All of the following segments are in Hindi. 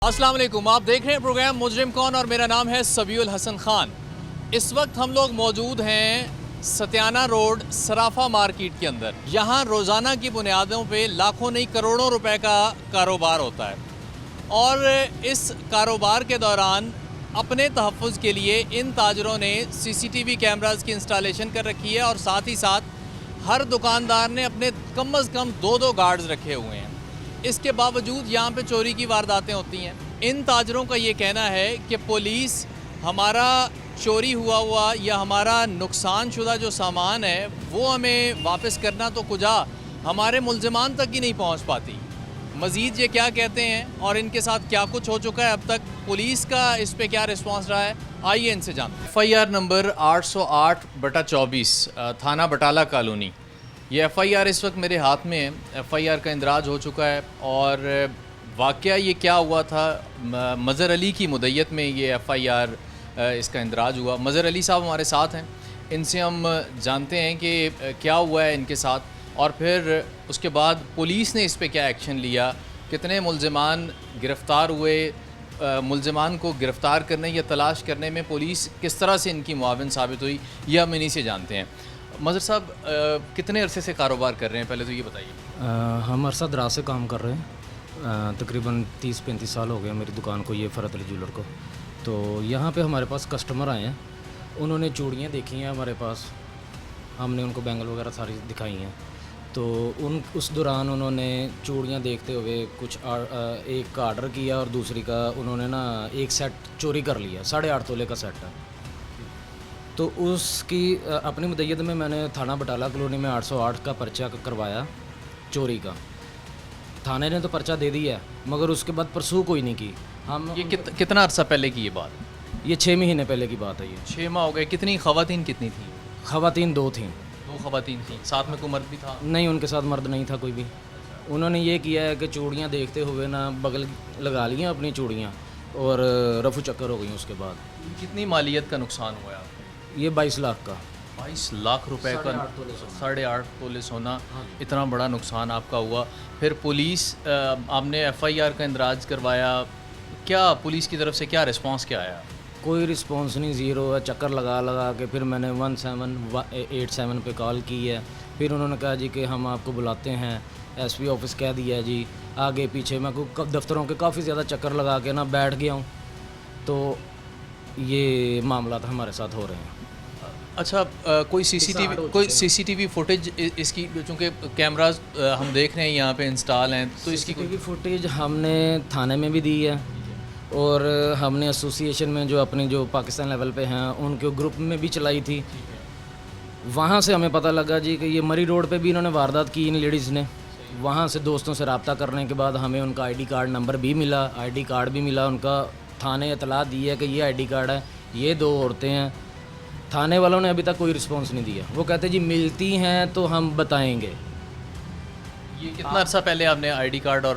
अस्सलाम वालेकुम, आप देख रहे हैं प्रोग्राम मुजरिम कौन और मेरा नाम है सबीउल हसन खान। इस वक्त हम लोग मौजूद हैं सत्याना रोड सराफा मार्केट के अंदर। यहाँ रोज़ाना की बुनियादों पे लाखों नहीं करोड़ों रुपए का कारोबार होता है और इस कारोबार के दौरान अपने तहफ़्फ़ुज़ के लिए इन ताजरों ने CCTV कैमरास की इंस्टॉलेशन कर रखी है और साथ ही साथ हर दुकानदार ने अपने कम अज़ कम 2-2 गार्ड्स रखे हुए हैं। इसके बावजूद यहाँ पे चोरी की वारदातें होती हैं। इन ताजरों का ये कहना है कि पुलिस हमारा चोरी हुआ या हमारा नुकसान शुदा जो सामान है वो हमें वापस करना तो कुजा हमारे मुल्ज़िमान तक ही नहीं पहुँच पाती। मज़ीद ये क्या कहते हैं और इनके साथ क्या कुछ हो चुका है अब तक, पुलिस का इस पे क्या रिस्पांस रहा है, आइए इनसे जानते हैं। FIR नंबर 808/24 थाना बटाला कॉलोनी, ये FIR इस वक्त मेरे हाथ में है। FIR का इंदराज हो चुका है और वाक़या ये क्या हुआ था, मज़हर अली की मुद्दत में ये FIR इसका इंदराज हुआ। मज़हर अली साहब हमारे साथ हैं, इनसे हम जानते हैं कि क्या हुआ है इनके साथ और फिर उसके बाद पुलिस ने इस पे क्या एक्शन लिया, कितने मुल्ज़िमान गिरफ़्तार हुए, मुल्ज़िमान को गिरफ़्तार करने या तलाश करने में पुलिस किस तरह से इनकी मुआविन साबित हुई, यह हम इन्हीं से जानते हैं। मज़हर साहब कितने अरसे से कारोबार कर रहे हैं, पहले तो ये बताइए। हम अरसा दराज से काम कर रहे हैं, तकरीबन 30-35 साल हो गए मेरी दुकान को, ये फ़रत अली ज्वेलर को। तो यहाँ पे हमारे पास कस्टमर आए हैं, उन्होंने चूड़ियाँ देखी हैं हमारे पास, हमने उनको बैंगल वगैरह सारी दिखाई हैं। तो उस दौरान उन्होंने चूड़ियाँ देखते हुए कुछ एक का आर्डर किया और दूसरी का उन्होंने ना एक सेट चोरी कर लिया, 8.5 तोले का सेट है। तो उसकी अपनी मुद्दत में मैंने थाना बटाला कॉलोनी में 808 का पर्चा करवाया चोरी का। थाने ने तो पर्चा दे दिया है मगर उसके बाद परसू कोई नहीं की। हम ये कितना अरसा पहले की ये बात? ये 6 महीने पहले की बात है। ये 6 माह हो गए। कितनी ख़वातीन कितनी थी? ख़वातीन 2 थीं। 2 ख़वातीन थी, साथ में कोई मर्द भी था? नहीं, उनके साथ मर्द नहीं था कोई भी। उन्होंने ये किया है कि चूड़ियाँ देखते हुए ना बगल लगा लियाँ अपनी चूड़ियाँ और रफू चक्कर हो गई। उसके बाद कितनी मालियत का नुकसान हुआ है? ये 22 लाख का। 22 लाख रुपए का 8.5 तोले सोना, इतना बड़ा नुकसान आपका हुआ। फिर पुलिस, आपने FIR का इंदराज करवाया, क्या पुलिस की तरफ से क्या रिस्पांस क्या आया? कोई रिस्पांस नहीं, ज़ीरो है। चक्कर लगा के फिर मैंने 1787 पे कॉल की है। फिर उन्होंने कहा जी कि हम आपको बुलाते हैं, SP ऑफिस कह दिया है जी। आगे पीछे मैं को दफ्तरों के काफ़ी ज़्यादा चक्कर लगा के ना बैठ गया हूँ। तो ये मामला हमारे साथ हो रहे हैं। अच्छा, कोई CCTV फुटेज इसकी, चूँकि कैमरास हम देख रहे हैं यहाँ पे इंस्टॉल हैं, तो इसकी CCTV फुटेज हमने थाने में भी दी है और हमने एसोसिएशन में जो अपने जो पाकिस्तान लेवल पे हैं उनके ग्रुप में भी चलाई थी। वहाँ से हमें पता लगा जी कि ये मरी रोड पे भी इन्होंने वारदात की इन लेडीज़ ने। वहाँ से दोस्तों से रब्ता करने के बाद हमें उनका ID कार्ड नंबर भी मिला, ID कार्ड भी मिला उनका। थाने इतला दी है कि ये ID कार्ड है, ये 2 औरतें हैं। थाने वालों ने अभी तक कोई रिस्पॉन्स नहीं दिया। वो कहते जी मिलती हैं तो हम बताएंगे। ये कितना अर्सा पहले आपने ID कार्ड और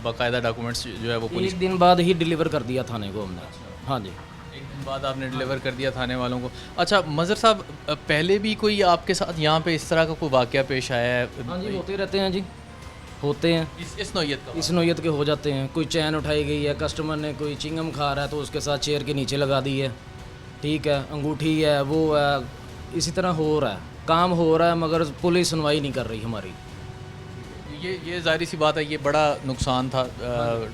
बाकायदा डॉक्यूमेंट्स जो है वो पुलिस? 1 दिन बाद ही डिलीवर कर दिया थाने को हमने। हाँ जी, 1 दिन बाद आपने डिलीवर कर दिया थाने वालों को। अच्छा मज़हर साहब, पहले भी कोई आपके साथ यहाँ पे इस तरह का कोई वाक़या पेश आया है? हाँ जी, होते रहते हैं जी, होते हैं। इस नौयत का? इस नौयत के हो जाते हैं। कोई चैन उठाई गई है, कस्टमर ने कोई चिंगम खा रहा है तो उसके साथ चेयर के नीचे लगा दी है, ठीक है, अंगूठी है, वो है, इसी तरह हो रहा है, काम हो रहा है मगर पुलिस सुनवाई नहीं कर रही हमारी। ये ज़ाहिर सी बात है, ये बड़ा नुकसान था।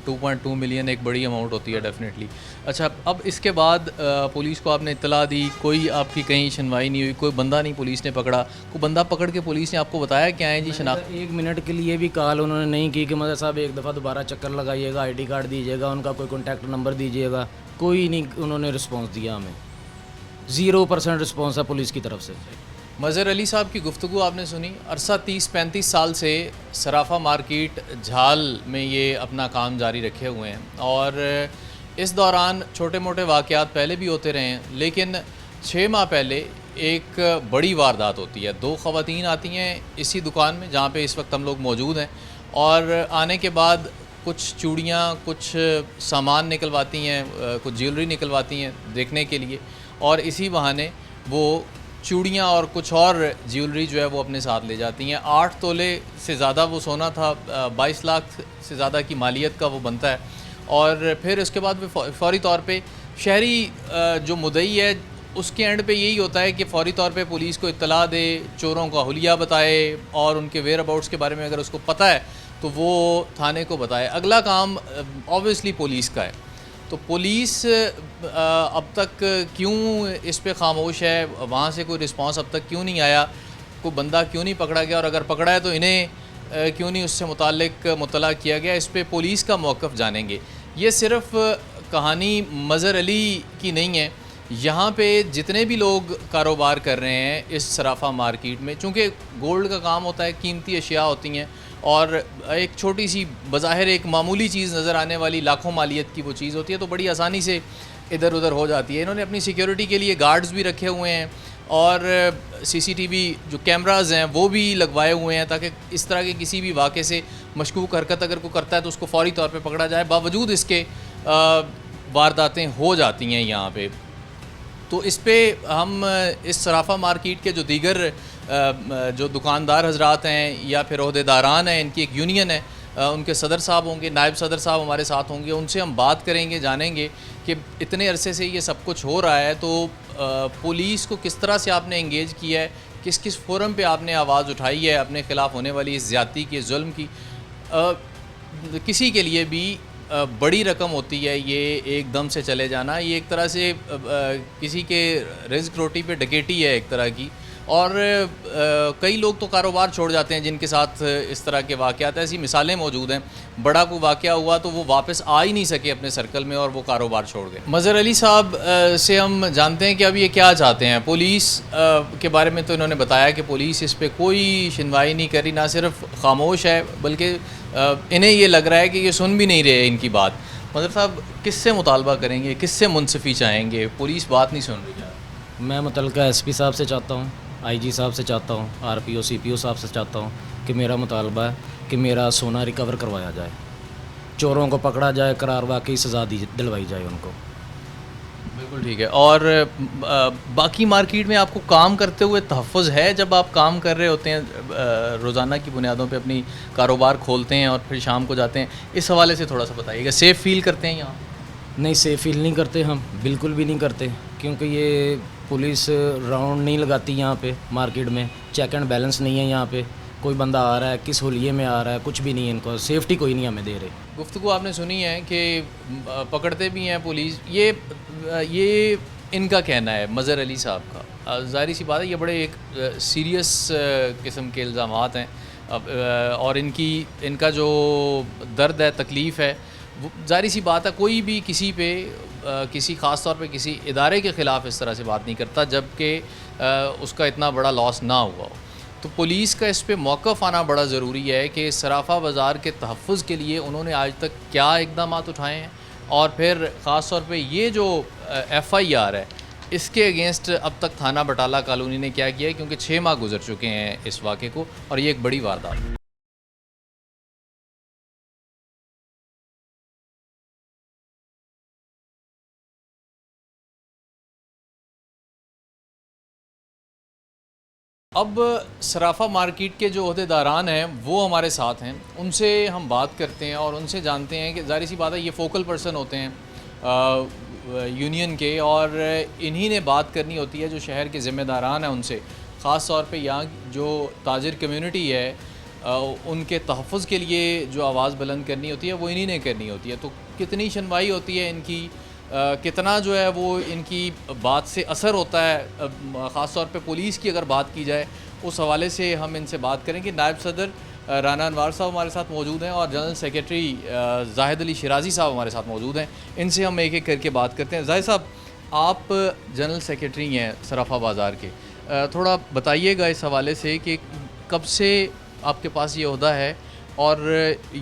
2.2 मिलियन एक बड़ी अमाउंट होती है डेफिनेटली। अच्छा, अब इसके बाद पुलिस को आपने इत्तला दी, कोई आपकी कहीं सुनवाई नहीं हुई, कोई बंदा नहीं पुलिस ने पकड़ा? कोई बंदा पकड़ के पुलिस ने आपको बताया क्या है जी शनाख्त? 1 मिनट के लिए भी कॉल उन्होंने नहीं की कि मदर साहब एक दफ़ा दोबारा चक्कर लगाइएगा, ID कार्ड दीजिएगा, उनका कोई कॉन्टैक्ट नंबर दीजिएगा, कोई नहीं उन्होंने रिस्पॉन्स दिया हमें। 0% रिस्पॉन्स है पुलिस की तरफ से। मज़हर अली साहब की गुफ्तगू आपने सुनी। अरसा 30-35 साल से सराफा मार्केट झाल में ये अपना काम जारी रखे हुए हैं और इस दौरान छोटे मोटे वाक़यात पहले भी होते रहे हैं, लेकिन 6 माह पहले एक बड़ी वारदात होती है। 2 ख़वातीन आती हैं इसी दुकान में जहाँ पे इस वक्त हम लोग मौजूद हैं और आने के बाद कुछ चूड़ियाँ, कुछ सामान निकलवाती हैं, कुछ ज्वेलरी निकलवाती हैं देखने के लिए और इसी बहाने वो चूड़ियाँ और कुछ और ज्वेलरी जो है वो अपने साथ ले जाती हैं। 8 तोले से ज़्यादा वो सोना था, 22 लाख से ज़्यादा की मालियत का वो बनता है और फिर उसके बाद फ़ौरी तौर पे शहरी जो मुद्दई है उसके एंड पे यही होता है कि फ़ौरी तौर पे पुलिस को इत्तला दे, चोरों का हुलिया बताए और उनके वेयर अबाउट्स के बारे में अगर उसको पता है तो वो थाने को बताए। अगला काम ऑब्वियसली पुलिस का है। तो पुलिस अब तक क्यों इस पे खामोश है, वहाँ से कोई रिस्पांस अब तक क्यों नहीं आया, कोई बंदा क्यों नहीं पकड़ा गया, और अगर पकड़ा है तो इन्हें क्यों नहीं उससे मुताल्लिक मुतला किया गया, इस पे पुलिस का मौक़िफ़ जानेंगे। ये सिर्फ़ कहानी मज़हर अली की नहीं है। यहाँ पे जितने भी लोग कारोबार कर रहे हैं इस सराफा मार्केट में, चूँकि गोल्ड का काम होता है, कीमती अशिया होती हैं और एक छोटी सी बज़ाहिर एक मामूली चीज़ नज़र आने वाली लाखों मालियत की वो चीज़ होती है, तो बड़ी आसानी से इधर उधर हो जाती है। इन्होंने अपनी सिक्योरिटी के लिए गार्ड्स भी रखे हुए हैं और सीसीटीवी जो कैमराज़ हैं वो भी लगवाए हुए हैं ताकि इस तरह के किसी भी वाक़े से मशकूक हरकत अगर कोई करता है तो उसको फ़ौरी तौर पे पकड़ा जाए। बावजूद इसके वारदातें हो जाती हैं यहाँ पे। तो इस पे हम इस सराफा मार्केट के जो दीगर जो दुकानदार हजरात हैं या फिर ओहदेदारान हैं, इनकी एक यूनियन है, उनके सदर साहब होंगे, नायब सदर साहब हमारे साथ होंगे, उनसे हम बात करेंगे, जानेंगे कि इतने अरसे से ये सब कुछ हो रहा है तो पुलिस को किस तरह से आपने इंगेज किया है, किस किस फोरम पे आपने आवाज़ उठाई है अपने ख़िलाफ़ होने वाली इस ज़्यादती की, जुल्म की। किसी के लिए भी बड़ी रकम होती है ये एकदम से चले जाना, ये एक तरह से किसी के रिज़्क़ रोटी पे डकैती है एक तरह की। और कई लोग तो कारोबार छोड़ जाते हैं जिनके साथ इस तरह के वाक़यात, ऐसी मिसालें मौजूद हैं। बड़ा कोई वाक़या हुआ तो वो वापस आ ही नहीं सके अपने सर्कल में और वो कारोबार छोड़ गए। मज़हर अली साहब से हम जानते हैं कि अब ये क्या चाहते हैं। पुलिस के बारे में तो इन्होंने बताया कि पुलिस इस पर कोई सुनवाई नहीं करी, ना सिर्फ खामोश है बल्कि इन्हें ये लग रहा है कि ये सुन भी नहीं रहे इनकी बात। मज़हर साहब किससे मुतालबा करेंगे, किससे मुनसिफ़ी चाहेंगे, पुलिस बात नहीं सुन रही? मैं मुतल्लिका एसपी साहब से चाहता हूँ, आईजी साहब से चाहता हूँ, आरपीओ सीपीओ साहब से चाहता हूँ कि मेरा मुतालबा है कि मेरा सोना रिकवर करवाया जाए, चोरों को पकड़ा जाए, करार वाकई सज़ा दिलवाई जाए उनको। बिल्कुल ठीक है। और बाकी मार्केट में आपको काम करते हुए तहफ़्फ़ुज़ है जब आप काम कर रहे होते हैं, रोज़ाना की बुनियादों पे अपनी कारोबार खोलते हैं और फिर शाम को जाते हैं, इस हवाले से थोड़ा सा बताइएगा। सेफ़ फ़ील करते हैं यहाँ? नहीं, सेफ़ फील नहीं करते हम, बिल्कुल भी नहीं करते, क्योंकि ये पुलिस राउंड नहीं लगाती यहाँ पे मार्केट में, चेक एंड बैलेंस नहीं है यहाँ पे, कोई बंदा आ रहा है किस होलिये में आ रहा है, कुछ भी नहीं है, इनको सेफ्टी कोई नहीं हमें दे रहे। गुफ्तगू आपने सुनी है कि पकड़ते भी हैं पुलिस, ये इनका कहना है मज़हर अली साहब का। ज़ाहिर सी बात है ये बड़े एक सीरियस किस्म के इल्ज़ामात हैं और इनका जो दर्द है, तकलीफ़ है, ज़ाहिर सी बात है कोई भी किसी पे किसी ख़ास तौर पे किसी इदारे के ख़िलाफ़ इस तरह से बात नहीं करता जबकि उसका इतना बड़ा लॉस ना हुआ हो। तो पुलिस का इस पे मौक़िफ़ आना बड़ा ज़रूरी है कि सराफा बाज़ार के तहफ़्फ़ुज़ के लिए उन्होंने आज तक क्या इक़दामात उठाए हैं और फिर ख़ास तौर पे ये जो FIR है इसके अगेंस्ट अब तक थाना बटाला कॉलोनी ने क्या किया है, क्योंकि 6 माह गुजर चुके हैं इस वाक़े को और ये एक बड़ी वारदात है। अब सराफा मार्केट के जो ओहदेदारान हैं वो हमारे साथ हैं, उनसे हम बात करते हैं और उनसे जानते हैं कि ज़ाहिर सी बात है ये फ़ोकल पर्सन होते हैं यूनियन के और इन्हीं ने बात करनी होती है जो शहर के ज़िम्मेदारान हैं उनसे, ख़ास तौर पे यहाँ जो ताजिर कम्युनिटी है उनके तहफ़्फ़ुज़ के लिए जो आवाज़ बुलंद करनी होती है वो इन्हीं ने करनी होती है। तो कितनी सुनवाई होती है इनकी, कितना जो है वो इनकी बात से असर होता है, ख़ास तौर पे पुलिस की अगर बात की जाए उस हवाले से हम इनसे बात करेंगे। नायब सदर राना अनवार साहब हमारे साथ मौजूद हैं और जनरल सेक्रेटरी जाहिद अली शिराजी साहब हमारे साथ मौजूद हैं। इनसे हम एक एक करके बात करते हैं। जाहिद साहब, आप जनरल सेक्रेटरी हैं सराफा बाज़ार के, थोड़ा बताइएगा इस हवाले से कि कब से आपके पास ये ओहदा है और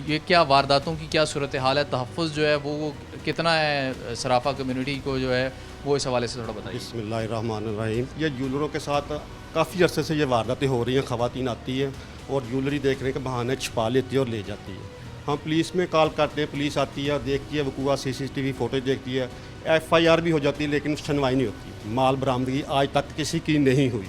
ये क्या वारदातों की क्या सूरत हाल है, तहफ़्फ़ुज़ जो है वो कितना है सराफा कम्युनिटी को जो है वो इस हवाले से थोड़ा बताइए। बिस्मिल्लाहिर्रहमानिर्रहीम। ये ज्वेलरों के साथ काफ़ी अरसे से ये वारदातें हो रही हैं। ख़वातीन आती हैं और ज्वेलरी देखने के बहाने छुपा लेती है और ले जाती है। हम पुलिस में कॉल करते हैं, पुलिस आती है, देखती है वकूआ, CCTV फ़ोटो देखती है, FIR भी हो जाती है, लेकिन सुनवाई नहीं होती। माल बरामदगी आज तक किसी की नहीं हुई।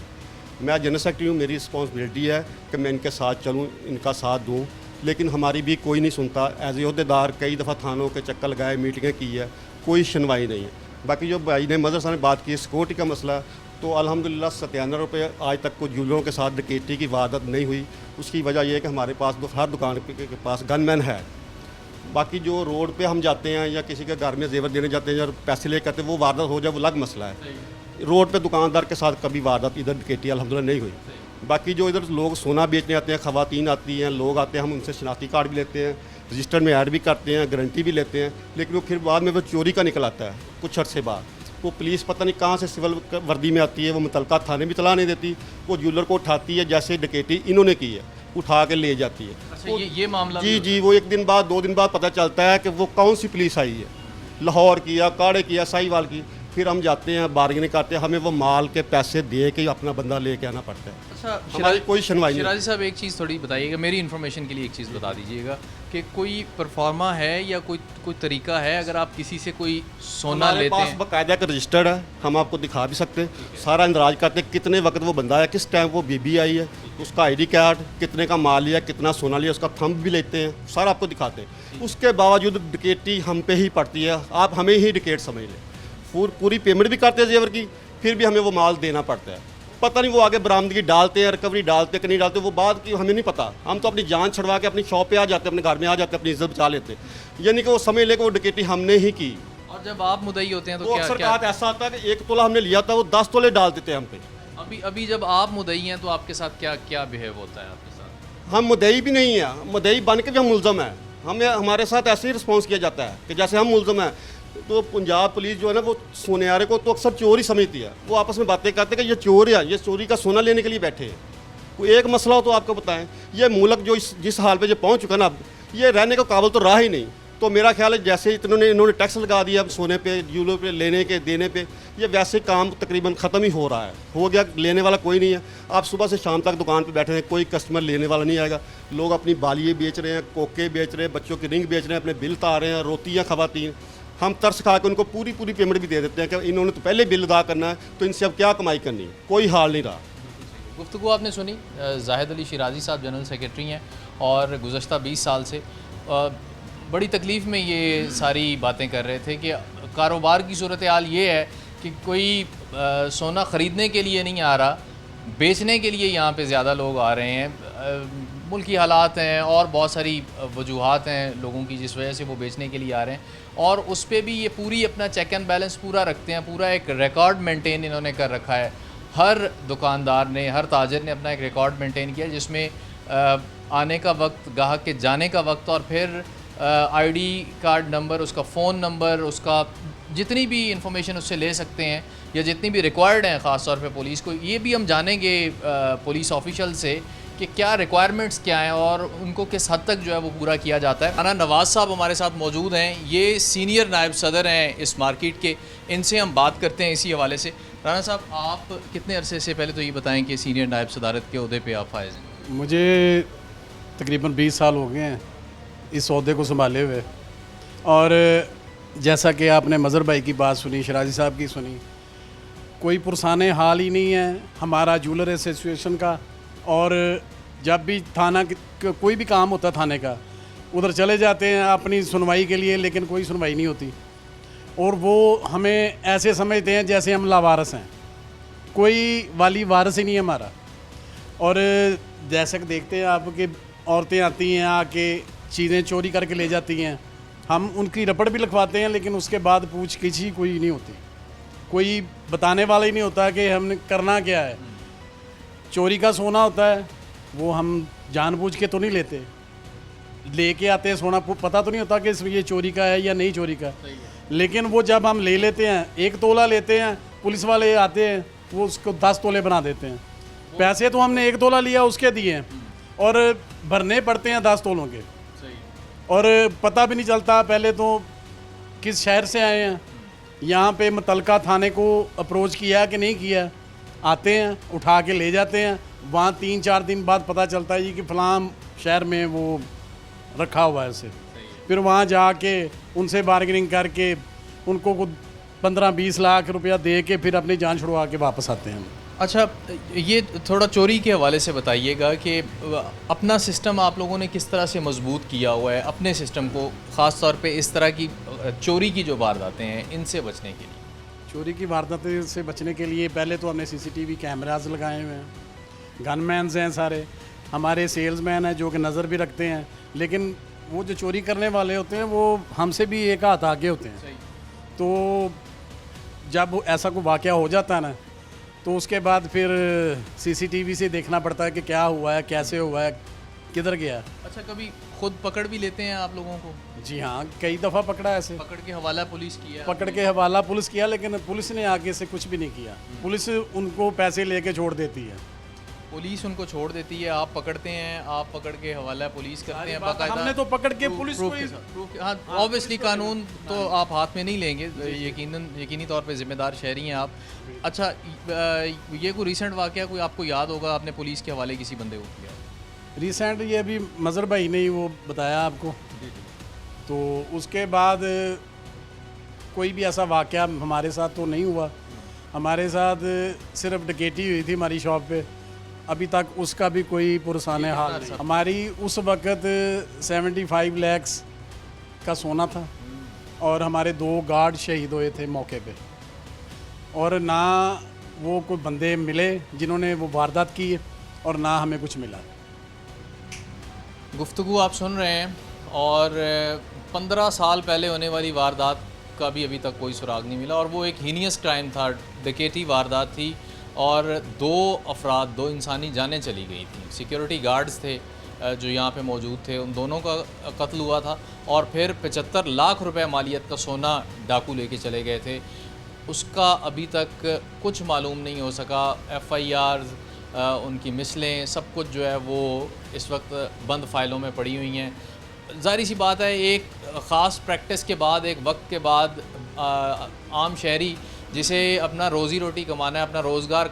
मैं जनरल सेक्रेटरी हूँ, मेरी रिस्पॉन्सिबिलिटी है कि मैं इनके साथ चलूँ, इनका साथ दूँ लेकिन हमारी भी कोई नहीं सुनता। एज ए अहदेदार कई दफ़ा थानों के चक्कर लगाए, मीटिंगें की है, कोई सुनवाई नहीं है। बाकी जो भाई ने मदर साहब ने बात की सिक्योरिटी का मसला, तो अल्हम्दुलिल्लाह 97 रुपये आज तक को ज्वेलरों के साथ डकैती की वारदात नहीं हुई। उसकी वजह यह है कि हमारे पास हर दुकान के पास गनमैन है। बाकी जो रोड पे हम जाते हैं या किसी के घर में जेवर देने जाते हैं या पैसे ले करते हैं, वो वारदात हो जाए वो अलग मसला है। रोड पे दुकानदार के साथ कभी वारदात इधर डकैती अल्हम्दुलिल्लाह नहीं हुई। बाकी जो इधर लोग सोना बेचने आते हैं, ख़वातीन आती हैं, लोग आते हैं, हम उनसे शनाख्ती कार्ड भी लेते हैं, रजिस्टर में ऐड भी करते हैं, गारंटी भी लेते हैं, लेकिन वो फिर बाद में वो चोरी का निकल आता है कुछ अर्से बाद। वो पुलिस पता नहीं कहाँ से सिविल वर्दी में आती है, वो मुतलका थाने भी चला नहीं देती, वो ज्वेलर को उठाती है जैसे डकैती इन्होंने की है, उठा के ले जाती है। अच्छा, ये मामला जी जी, वो एक दिन बाद 2 दिन बाद पता चलता है कि वो कौन सी पुलिस आई है, लाहौर की या काड़े की या साहिवाल की। फिर हम जाते हैं, बार्गेनिंग करते हैं, हमें वो माल के पैसे दे के अपना बंदा लेके आना पड़ता है। अच्छा, हमारी कोई सुनवाई नहीं। शिराजी साहब एक चीज़ थोड़ी बताइएगा, मेरी इन्फॉर्मेशन के लिए एक चीज़ बता दीजिएगा कि कोई परफॉर्मा है या कोई तरीका है, अगर आप किसी से कोई सोना हमारे लेते पास हैं? बाकायदा का रजिस्टर्ड है, हम आपको दिखा भी सकते हैं, सारा इंदराज करते हैं कितने वक्त वो बंदा है, किस टाइम वो बीबी आई है, उसका आईडी कार्ड, कितने का माल लिया, कितना सोना लिया, उसका थंब भी लेते हैं, सारा आपको दिखाते हैं। उसके बावजूद डकैती हम पे ही पड़ती है, आप हमें ही डकैत समझ लें। पूरी पेमेंट भी करते हैं जेवर की, फिर भी हमें वो माल देना पड़ता है। पता नहीं वो आगे बरामदगी डालते हैं, रिकवरी डालते कि नहीं डालते, वो बात की हमें नहीं पता। हम तो अपनी जान छुड़वा के अपनी शॉप पे आ जाते हैं, अपने घर में आ जाते हैं, अपनी इज्जत बचा लेते हैं। यानी कि वो समझ ले कि वो डकैती हमने ही की। और जब आप मुद्दई होते हैं तो वो क्या अक्सर क्या बात ऐसा आता है कि 1 तोला हमने लिया था, वो 10 तोले डाल देते हैं हम पे। अभी जब आप मुद्दई हैं तो आपके साथ क्या क्या बिहेव होता है आपके साथ? हम मुद्दई भी नहीं है, मुद्दई बन के भी हम मुलजम हैं। हमें हमारे साथ ऐसे ही रिस्पॉन्स किया जाता है कि जैसे हम मुलजम हैं। तो पंजाब पुलिस जो है ना, वो सोनियारे को तो अक्सर चोर ही समझती है। वो आपस में बातें करते हैं कि ये चोर है, ये चोरी का सोना लेने के लिए बैठे हैं। कोई एक मसला हो तो आपको बताएं। ये मुल्क जो जिस हाल पे जो पहुंच चुका ना, अब ये रहने का काबिल तो रहा ही नहीं। तो मेरा ख्याल है जैसे इन्होंने टैक्स लगा दिया सोने पे, ज्वेलर पे, लेने के देने पे, ये वैसे काम तकरीबन ख़त्म ही हो रहा है। हो गया, लेने वाला कोई नहीं है। आप सुबह से शाम तक दुकान पे बैठे हैं, कोई कस्टमर लेने वाला नहीं आएगा। लोग अपनी बालियाँ बेच रहे हैं, कोके बेच रहे हैं, बच्चों की रिंग बेच रहे हैं, अपने बिल तार रहे हैं, रोती हैं ख़वातीन। हम तरस खा के उनको पूरी पेमेंट भी दे देते हैं कि इन्होंने तो पहले बिल अदा करना है, तो इनसे अब क्या कमाई करनी है। कोई हाल नहीं रहा। गुफ्तगू आपने सुनी, जाहिद अली शिराजी साहब जनरल सेक्रेटरी हैं और गुज़श्ता 20 साल से बड़ी तकलीफ़ में ये सारी बातें कर रहे थे कि कारोबार की सूरत हाल ये है कि कोई सोना ख़रीदने के लिए नहीं आ रहा, बेचने के लिए यहाँ पे ज़्यादा लोग आ रहे हैं। मुल्की हालात हैं और बहुत सारी वजूहात हैं लोगों की जिस वजह से वो बेचने के लिए आ रहे हैं, और उस पर भी ये पूरी अपना चेक एंड बैलेंस पूरा रखते हैं। पूरा एक रिकॉर्ड मेंटेन इन्होंने कर रखा है। हर दुकानदार ने, हर ताजर ने अपना एक रिकॉर्ड मेंटेन किया जिसमें आने का वक्त, गाहक के जाने का वक्त, और फिर आईडी कार्ड नंबर, उसका फ़ोन नंबर, उसका जितनी भी इंफॉर्मेशन उससे ले सकते हैं या जितनी भी रिक्वायर्ड हैं, ख़ास तौर पे पुलिस को। ये भी हम जानेंगे पुलिस ऑफिशियल से कि क्या रिक्वायरमेंट्स क्या हैं और उनको किस हद तक जो है वो पूरा किया जाता है। राना नवाज़ साहब हमारे साथ मौजूद हैं, ये सीनियर नायब सदर हैं इस मार्केट के। इनसे हम बात करते हैं इसी हवाले से। राना साहब, आप कितने अरसे से, पहले तो ये बताएं कि सीनियर नायब सदारत के अहदे पे आप फायज़ हैं? मुझे तकरीबन 20 साल हो गए हैं इस अहदे को संभाले हुए। और जैसा कि आपने मज़हर भाई की बात सुनी, शिराजी साहब की सुनी, कोई पुरसाने हाल ही नहीं है हमारा ज्वेलर एसोसिएशन का। और जब भी थाना कोई भी काम होता थाने का, उधर चले जाते हैं अपनी सुनवाई के लिए, लेकिन कोई सुनवाई नहीं होती। और वो हमें ऐसे समझते हैं जैसे हम लावारस हैं, कोई वाली वारस ही नहीं है हमारा। और जैसे कि देखते हैं आप कि औरतें आती हैं, आके चीज़ें चोरी करके ले जाती हैं। हम उनकी रपट भी लिखवाते हैं, लेकिन उसके बाद पूछगिछ ही कोई नहीं होती, कोई बताने वाला ही नहीं होता कि हमने करना क्या है। चोरी का सोना होता है, वो हम जानबूझ के तो नहीं लेते, लेके आते हैं सोना, पता तो नहीं होता कि ये चोरी का है या नहीं चोरी का। लेकिन वो जब हम ले लेते हैं, 1 तोला लेते हैं, पुलिस वाले आते हैं, वो उसको 10 तोले बना देते हैं। पैसे तो हमने 1 तोला लिया उसके दिए हैं, और भरने पड़ते हैं 10 तोलों के। और पता भी नहीं चलता पहले तो किस शहर से आए हैं, यहाँ पे मुतलका थाने को अप्रोच किया कि नहीं किया। आते हैं, उठा के ले जाते हैं, वहाँ 3-4 दिन बाद पता चलता है जी कि फ़लाँ शहर में वो रखा हुआ है उसे। फिर वहाँ जाके उनसे बार्गेनिंग करके उनको 15-20 लाख रुपया दे के फिर अपनी जान छुड़वा के वापस आते हैं। अच्छा, ये थोड़ा चोरी के हवाले से बताइएगा कि अपना सिस्टम आप लोगों ने किस तरह से मजबूत किया हुआ है अपने सिस्टम को, ख़ास तौर पे इस तरह की चोरी की जो वारदातें हैं इनसे बचने के लिए? चोरी की वारदातों से बचने के लिए पहले तो हमने सीसीटीवी कैमराज लगाए हुए हैं, गनमैन्स हैं सारे, हमारे सेल्समैन हैं जो कि नज़र भी रखते हैं, लेकिन वो जो चोरी करने वाले होते हैं वो हमसे भी एक हाथ आगे होते हैं। तो जब ऐसा कोई वाक़या हो जाता है ना, तो उसके बाद फिर सीसीटीवी से देखना पड़ता है कि क्या हुआ है, कैसे हुआ है, किधर गया है। अच्छा, कभी खुद पकड़ भी लेते हैं आप लोगों को? जी हाँ, कई दफ़ा पकड़ा है ऐसे। पकड़ के हवाला पुलिस किया? पकड़ के हवाला पुलिस किया, लेकिन पुलिस ने आगे से कुछ भी नहीं किया। पुलिस उनको पैसे लेके छोड़ देती है। पुलिस उनको छोड़ देती है, आप पकड़ते हैं, आप पकड़ के हवाला पुलिस करते हैं बाकायदा? हमने तो पकड़ के पुलिस को ही हाँ, ऑब्वियसली कानून तो आप हाथ में नहीं लेंगे, यकीनी तौर पे जिम्मेदार शहरी हैं आप। अच्छा, ये कोई रिसेंट वाकया कोई आपको याद होगा आपने पुलिस के हवाले किसी बंदे को किया? रिसेंट ये अभी मज़र भाई ने ही वो बताया आपको, तो उसके बाद कोई भी ऐसा वाकया हमारे साथ तो नहीं हुआ। हमारे साथ सिर्फ डकैती हुई थी हमारी शॉप पे, अभी तक उसका भी कोई पुरसाने हाल नहीं। हमारी उस वक़्त 75 लाख का सोना था और हमारे 2 गार्ड शहीद हुए थे मौके पे, और ना वो कोई बंदे मिले जिन्होंने वो वारदात की और ना हमें कुछ मिला। गुफ्तगू आप सुन रहे हैं, और 15 साल पहले होने वाली वारदात का भी अभी तक कोई सुराग नहीं मिला, और वो एक हीनियस क्राइम था, डकैती वारदात थी, और 2 अफराद, 2 इंसानी जानें चली गई थी। सिक्योरिटी गार्ड्स थे जो यहाँ पे मौजूद थे, उन दोनों का कत्ल हुआ था, और फिर 75 लाख रुपए मालियत का सोना डाकू लेके चले गए थे। उसका अभी तक कुछ मालूम नहीं हो सका। FIRs, उनकी मिसलें, सब कुछ जो है वो इस वक्त बंद फाइलों में पड़ी हुई हैं। ज़ाहिर सी बात है, एक ख़ास प्रैक्टिस के बाद, एक वक्त के बाद आम शहरी जिसे अपना रोज़ी रोटी कमाना है, अपना रोज़गार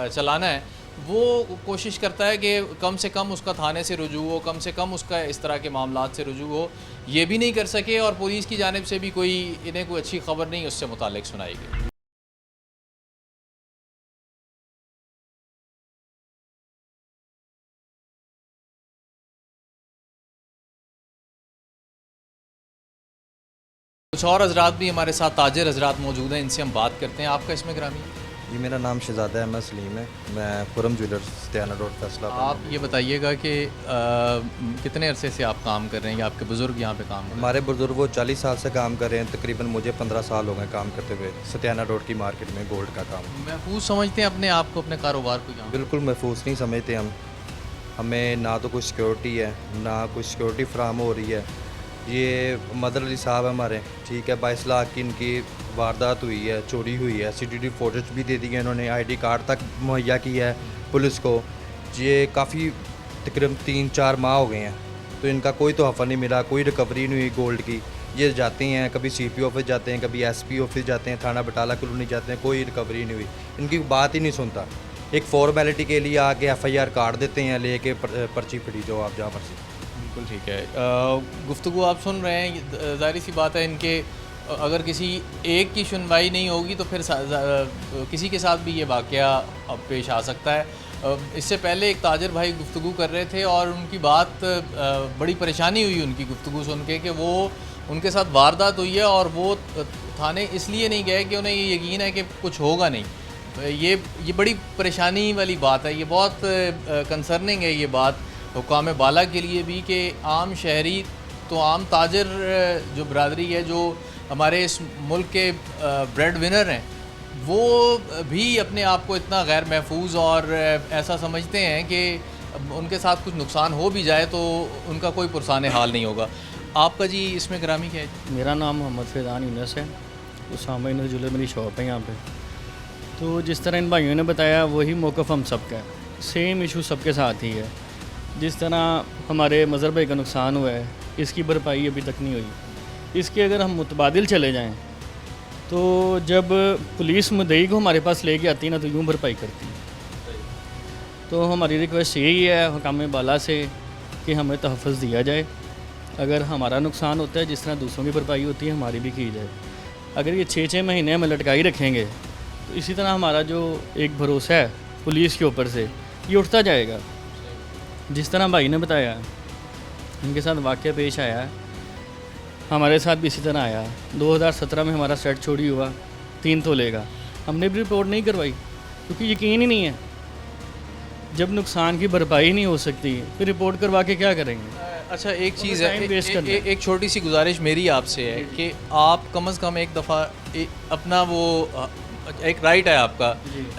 चलाना है, वो कोशिश करता है कि कम से कम उसका थाने से रुजू हो, कम से कम उसका इस तरह के मामलात से रुजू हो। ये भी नहीं कर सके, और पुलिस की जानिब से भी इन्हें कोई अच्छी खबर नहीं उससे मुतालिक सुनाई गई। कुछ और हजरात भी हमारे साथ, ताजिर हजरात मौजूद हैं, इनसे हम बात करते हैं। आपका इसमें ग्रामी? जी, मेरा नाम शहजादा अहमद सलीम है, मैं खुरम ज्वेलर्स सत्याना रोड फैसलाबाद। आप ये बताइएगा कि कितने अरसे से आप काम कर रहे हैं, या आपके बुज़ुर्ग यहाँ पे काम कर रहे हैं? हमारे बुजुर्ग वो 40 साल से काम कर रहे हैं, तकरीबन मुझे 15 साल हो गए काम करते हुए सत्याना रोड की मार्केट में गोल्ड का काम। महफूज समझते हैं अपने आप को, अपने कारोबार को यहाँ? बिल्कुल महफूज नहीं समझते हम। हमें ना तो कोई सिक्योरिटी है, ना कोई सिक्योरिटी फ्राहम हो रही है। ये मदर अली साहब हमारे, ठीक है, 22 लाख की इनकी वारदात हुई है, चोरी हुई है, CCTV फुटेज भी दे दी है इन्होंने, ID कार्ड तक मुहैया किया है पुलिस को। ये काफ़ी तकरीबन 3-4 माह हो गए हैं, तो इनका कोई तोहफ़ा नहीं मिला, कोई रिकवरी नहीं हुई गोल्ड की। ये जाते हैं, कभी CP ऑफिस जाते हैं, कभी SP ऑफिस जाते हैं, थाना बटाला कॉलोनी जाते हैं, कोई रिकवरी नहीं हुई। इनकी बात ही नहीं सुनता, एक फॉर्मेलिटी के लिए आके FIR कार्ड देते हैं, लेके पर्ची फटी जाओ आप जहाँ पर से। बिल्कुल ठीक है। गुफ्तगू आप सुन रहे हैं, ज़ाहिर सी बात है, इनके अगर किसी एक की सुनवाई नहीं होगी तो फिर किसी के साथ भी ये वाक़या अब पेश आ सकता है। इससे पहले एक ताजिर भाई गुफ्तगू कर रहे थे, और उनकी बात बड़ी परेशानी हुई उनकी गुफ्तगू सुन के कि वो उनके साथ वारदात हुई है, और वो थाने इसलिए नहीं गए कि उन्हें ये यकीन है कि कुछ होगा नहीं। ये बड़ी परेशानी वाली बात है, ये बहुत कंसर्निंग है ये बात हुकाम बाला के लिए भी, कि आम शहरी तो आम ताजिर जो बरादरी है, जो हमारे इस मुल्क के ब्रेड विनर हैं, वो भी अपने आप को इतना गैर महफूज और ऐसा समझते हैं कि उनके साथ कुछ नुकसान हो भी जाए तो उनका कोई पुरसान हाल नहीं होगा। आपका जी इसमें ग्रामी क्या है? मेरा नाम मोहम्मद फैज़ान यूनस है, उस सामने इन्होंने ज्वेलर मेरी शॉप है यहाँ पे। तो जिस तरह इन भाइयों ने बताया वही मौक़िफ़ हम सबका है, सेम इशू सबके साथ ही है। जिस तरह हमारे मज़हर भाई का नुकसान हुआ है, इसकी भरपाई अभी तक नहीं हुई। इसके अगर हम मुतबादिल चले जाएं तो जब पुलिस मुद्दई को हमारे पास लेके आती है ना, तो यूँ भरपाई करती है। तो हमारी रिक्वेस्ट यही है हुकाम बाला से कि हमें तहफ़्फ़ुज़ दिया जाए। अगर हमारा नुकसान होता है जिस तरह दूसरों की भरपाई होती है, हमारी भी की जाए। अगर ये 6-6 महीने हमें लटकाई रखेंगे तो इसी तरह हमारा जो एक भरोसा है पुलिस के ऊपर से ये उठता जाएगा। जिस तरह भाई ने बताया इनके साथ वाक़या पेश आया है, हमारे साथ भी इसी तरह आया। 2017 में हमारा सेट चोरी हुआ 3 तोले का, हमने भी रिपोर्ट नहीं करवाई क्योंकि यकीन ही नहीं है। जब नुकसान की भरपाई नहीं हो सकती फिर रिपोर्ट करवा के क्या करेंगे। अच्छा एक चीज़ time है, waste करना है। एक छोटी सी गुजारिश मेरी आपसे है कि आप कम से कम एक दफ़ा अपना वो एक राइट है आपका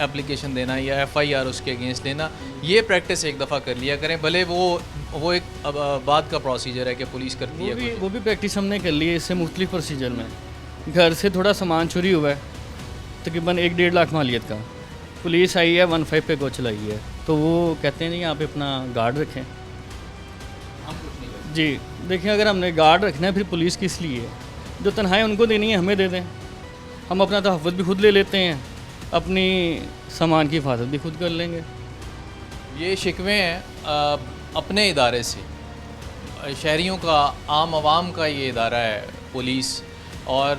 एप्लीकेशन देना या FIR उसके अगेंस्ट लेना, ये प्रैक्टिस एक दफ़ा कर लिया करें। भले वो एक बात का प्रोसीजर है कि पुलिस करती है वो भी प्रैक्टिस हमने कर ली है इससे मुख्तलिफ प्रोसीजर में। घर से थोड़ा सामान चोरी हुआ है तकरीबन 1-1.5 लाख मालियत का, पुलिस आई है 15 पे को चलाई है, तो वो कहते हैं नहीं यहाँ पे अपना गार्ड रखें। जी देखिए, अगर हमने गार्ड रखना है फिर पुलिस किस लिए है? जो तनख्वाहें उनको देनी है हमें दे दें, हम अपना तहफ़्फ़ुज़ भी खुद ले लेते हैं, अपनी सामान की हिफाजत भी खुद कर लेंगे। ये शिकवे हैं अपने इदारे से, शहरियों का, आम आवाम का ये इदारा है पुलिस। और